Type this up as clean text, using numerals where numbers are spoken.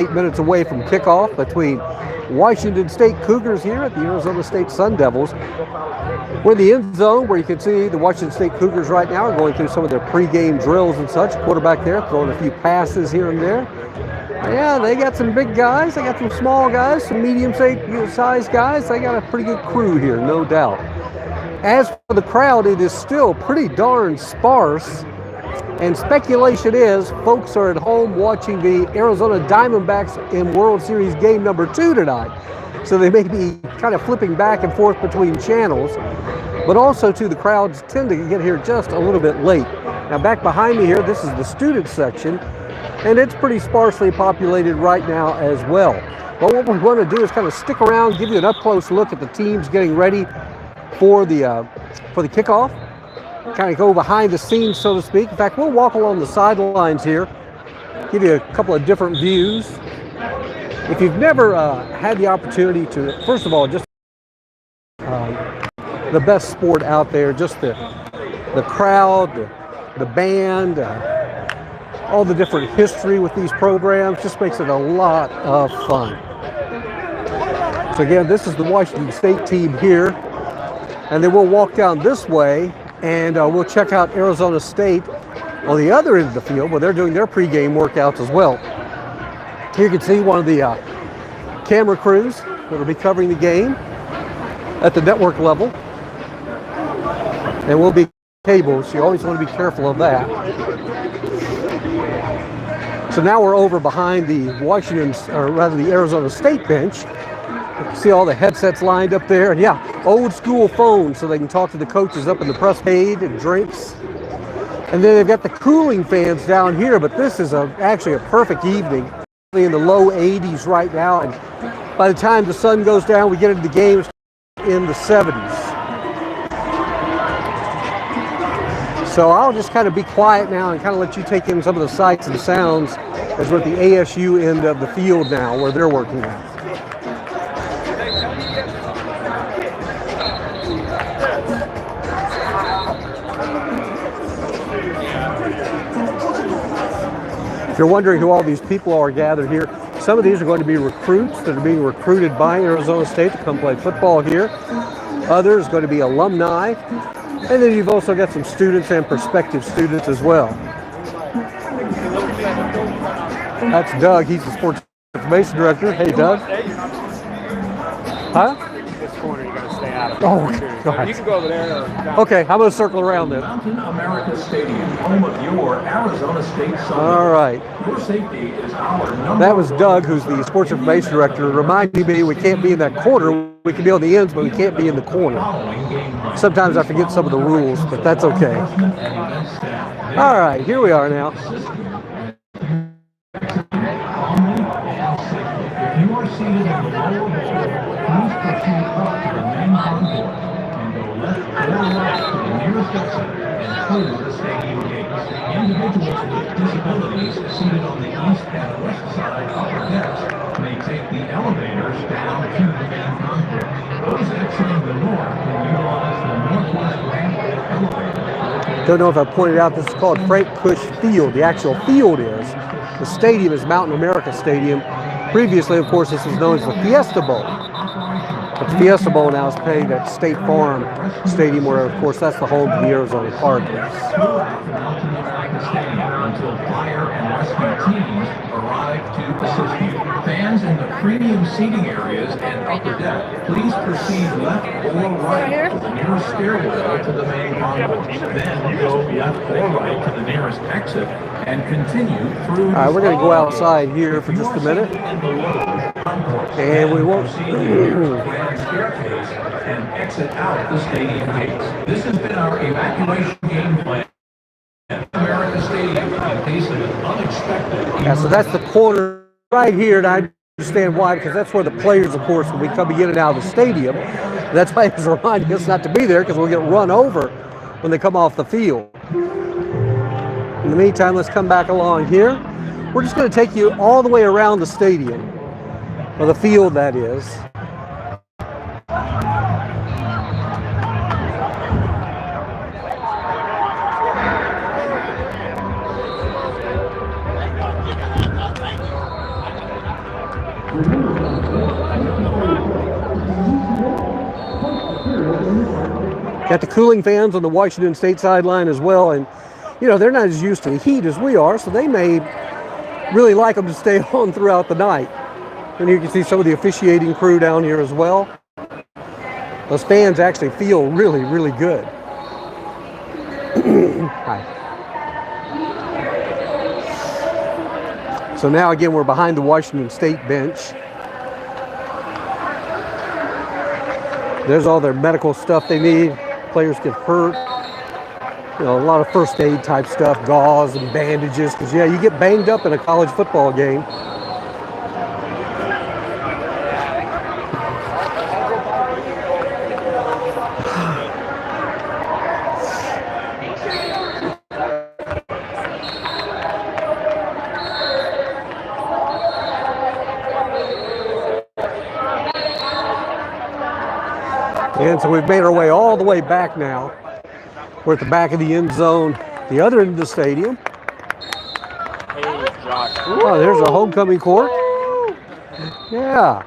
8 minutes away from kickoff between Washington State Cougars here at the Arizona State Sun Devils. We're in the end zone where you can see the Washington State Cougars right now are going through some of their pregame drills and such. Quarterback there throwing a few passes here and there. Yeah, they got some big guys. They got some small guys, some medium-sized guys. They got a pretty good crew here, no doubt. As for the crowd, it is still pretty darn sparse. And speculation is folks are at home watching the Arizona Diamondbacks in World Series game number 2 tonight. So they may be kind of flipping back and forth between channels. But also, too, the crowds tend to get here just a little bit late. Now, back behind me here, this is the student section. And it's pretty sparsely populated right now as well. But what we want to do is kind of stick around, give you an up-close look at the teams getting ready for the kickoff. Kind of go behind the scenes, so to speak. In fact, we'll walk along the sidelines here, give you a couple of different views. If you've never had the opportunity to, first of all, just the best sport out there, just the crowd, the band, all the different history with these programs, just makes it a lot of fun. So again, this is the Washington State team here, and then we'll walk down this way and we'll check out Arizona State on the other end of the field where they're doing their pregame workouts as well. Here you can see one of the camera crews that will be covering the game at the network level. And will be cables, so you always want to be careful of that. So now we're over behind the the Arizona State bench. See all the headsets lined up there, and yeah, old school phones so they can talk to the coaches up in the press aid and drinks. And then they've got the cooling fans down here, but this is actually a perfect evening. In the low 80s right now, and by the time the sun goes down, we get into the games in the 70s. So I'll just kind of be quiet now and kind of let you take in some of the sights and sounds as we're at the ASU end of the field now where they're working at. If you're wondering who all these people are gathered here, some of these are going to be recruits that are being recruited by Arizona State to come play football here. Others going to be alumni. And then you've also got some students and prospective students as well. That's Doug. He's the sports information director. Hey, Doug. Huh? This corner, you got to stay out of it. Oh, God. You can go over there. Okay, I'm going to circle around then. Mountain America Stadium, home of your Arizona State Sun. All right. Your safety is our number. That was Doug, who's the sports information director, reminding me we can't be in that corner. We can be on the ends, but we can't be in the corner. Sometimes I forget some of the rules, but that's okay. All right, here we are now. If you are seated in the lower bowl, please proceed up to the main concourse and go left or right to the nearest exit and through the stadium gates. Individuals with disabilities seated on the east and west side upper decks may take the elevators down to the main concourse. Those exiting the north can utilize the northwest ramp elevator. Don't know if I pointed out, this is called Frank Cush Field. The actual field is. The stadium is Mountain America Stadium. Previously, of course, this was known as the Fiesta Bowl. But the Fiesta Bowl now is played at State Farm Stadium, where, of course, that's the home of the Arizona Cardinals. Until fire and rescue teams arrive to assist you. Fans in the premium seating areas and upper deck, please proceed left or right to the nearest stairwell to the main concourse. Then go left or right to the nearest exit and continue through. All right, we're going to go outside here for just a minute. And we won't. Staircase and exit out the stadium gates. This has been our evacuation game plan. America Stadium in case of an unexpected. Yeah, so that's the corner right here, and I understand why, because that's where the players, of course, will be coming in and out of the stadium. That's why it's reminding us not to be there, because we'll get run over when they come off the field. In the meantime, let's come back along here. We're just going to take you all the way around the stadium, or the field, that is. Got the cooling fans on the Washington State sideline as well, and you know they're not as used to the heat as we are, so they may really like them to stay on throughout the night. And you can see some of the officiating crew down here as well. Those fans actually feel really, really good. Hi. So now again, we're behind the Washington State bench. There's all their medical stuff they need. Players get hurt. You know, a lot of first aid type stuff, gauze and bandages, because yeah, you get banged up in a college football game. And so we've made our way all the way back now. We're at the back of the end zone, the other end of the stadium. Hey, Josh. Oh, there's a homecoming court. Yeah.